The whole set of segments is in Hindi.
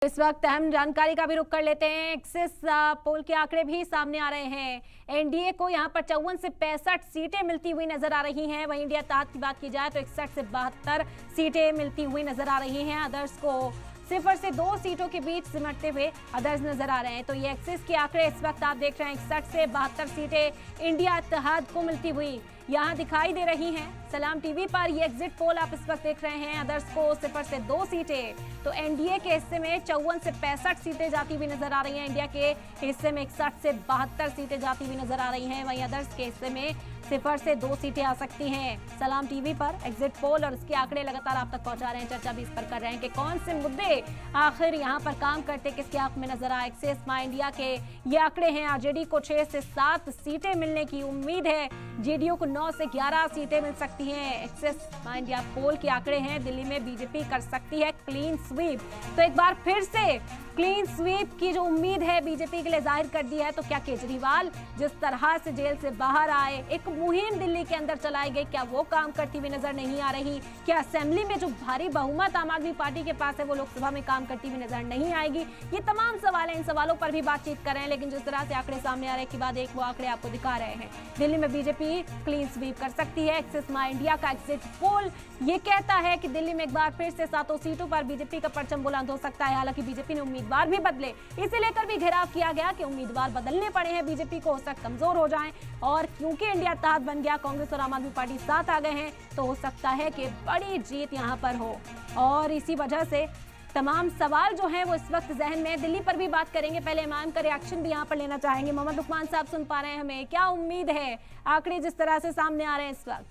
इस वक्त अहम जानकारी का भी रुख कर लेते हैं। एक्सिस पोल के आंकड़े भी सामने आ रहे हैं। एनडीए को यहां पर 54 से 65 सीटें मिलती हुई नजर आ रही हैं। वहीं इंडिया इत्तेहाद की बात की जाए तो 61 से 72 सीटें मिलती हुई नजर आ रही हैं। अदर्स को 0 से 2 सीटों के बीच सिमटते हुए अदर्स नजर आ रहे हैं। तो ये एक्सिस के आंकड़े इस वक्त आप देख रहे हैं, 61 से 72 सीटें इंडिया इत्तेहाद को मिलती हुई यहाँ दिखाई दे रही हैं। सलाम टीवी पर ये एग्जिट पोल आप इस वक्त देख रहे हैं। अदर्स को 0 से 2 सीटें, तो एनडीए के हिस्से में 54 से 65 सीटें जाती हुई नजर आ रही हैं। इंडिया के हिस्से में 61 से 72 सीटें जाती हुई नजर आ रही हैं। वहीं अदर्स के हिस्से में 0 से 2 सीटें आ सकती हैं। सलाम टीवी पर एग्जिट पोल और उसके आंकड़े लगातार आप तक पहुंचा रहे हैं। चर्चा भी इस पर कर रहे हैं कि कौन से मुद्दे आखिर यहाँ पर काम करते किसके आंख में नजर आए। एक्सिस माई इंडिया के ये आंकड़े हैं। आरजेडी को 6 से 7 सीटें मिलने की उम्मीद है। जेडीयू को 9 से 11 सीटें मिल सकती हैं। एक्सिस माई इंडिया पोल के आंकड़े हैं। दिल्ली में बीजेपी कर सकती है क्लीन स्वीप। तो एक बार फिर से क्लीन स्वीप की जो उम्मीद है बीजेपी के लिए जाहिर कर दी है। तो क्या केजरीवाल जिस तरह से जेल से बाहर आए, एक मुहिम दिल्ली के अंदर चलाई गई, क्या वो काम करती हुई नजर नहीं आ रही? क्या असेंबली में जो भारी बहुमत आम आदमी पार्टी के पास है वो लोकसभा में काम करती हुई नजर नहीं आएगी? ये तमाम सवाल हैं। इन सवालों पर भी बातचीत कर रहे हैं। लेकिन जिस तरह से आंकड़े सामने आ रहे हैं कि बाद एक वो आंकड़े आपको दिखा रहे हैं, दिल्ली में बीजेपी क्लीन स्वीप कर सकती है। एक्सिस माई इंडिया का एग्जिट पोल ये कहता है कि दिल्ली में एक बार फिर से 7 सीटों पर बीजेपी का परचम बुलंद हो सकता है। हालांकि बीजेपी ने उम्मीदवार भी बदले, इसे लेकर भी घेराव किया गया कि उम्मीदवार बदलने पड़े हैं, बीजेपी को हो सकता कमजोर हो जाएं। और क्योंकि इंडिया इत्तेहाद बन गया, कांग्रेस और आम आदमी पार्टी साथ आ गए हैं, तो हो सकता है कि बड़ी जीत यहां पर हो। और इसी वजह से तमाम सवाल जो हैं वो इस वक्त जहन में। दिल्ली पर भी बात करेंगे, पहले इमाम का रिएक्शन भी यहाँ पर लेना चाहेंगे। मोहम्मद लुकमान साहब सुन पा रहे हैं हमें? क्या उम्मीद है आंकड़े जिस तरह से सामने आ रहे हैं इस वक्त?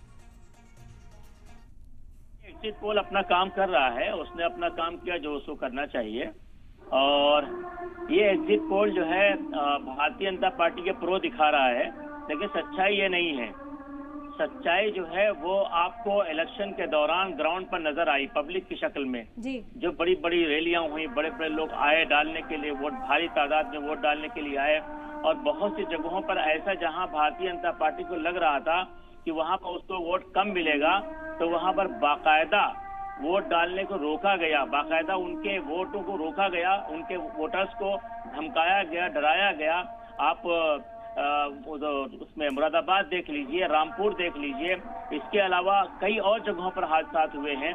एग्जिट पोल अपना काम कर रहा है, उसने अपना काम किया जो उसको करना चाहिए। और ये एग्जिट पोल जो है भारतीय जनता पार्टी के प्रो दिखा रहा है, लेकिन सच्चाई ये नहीं है। सच्चाई जो है वो आपको इलेक्शन के दौरान ग्राउंड पर नजर आई, पब्लिक की शक्ल में जी। जो बड़ी बड़ी रैलियां हुई, बड़े बड़े लोग आए डालने के लिए वोट, भारी तादाद में वोट डालने के लिए आए। और बहुत सी जगहों पर ऐसा जहां भारतीय जनता पार्टी को लग रहा था कि वहां पर उसको वोट कम मिलेगा, तो वहां पर बाकायदा वोट डालने को रोका गया, बाकायदा उनके वोटों को रोका गया, उनके वोटर्स को धमकाया गया, डराया गया। आप उसमें मुरादाबाद देख लीजिए, रामपुर देख लीजिए, इसके अलावा कई और जगहों पर हादसा हुए हैं।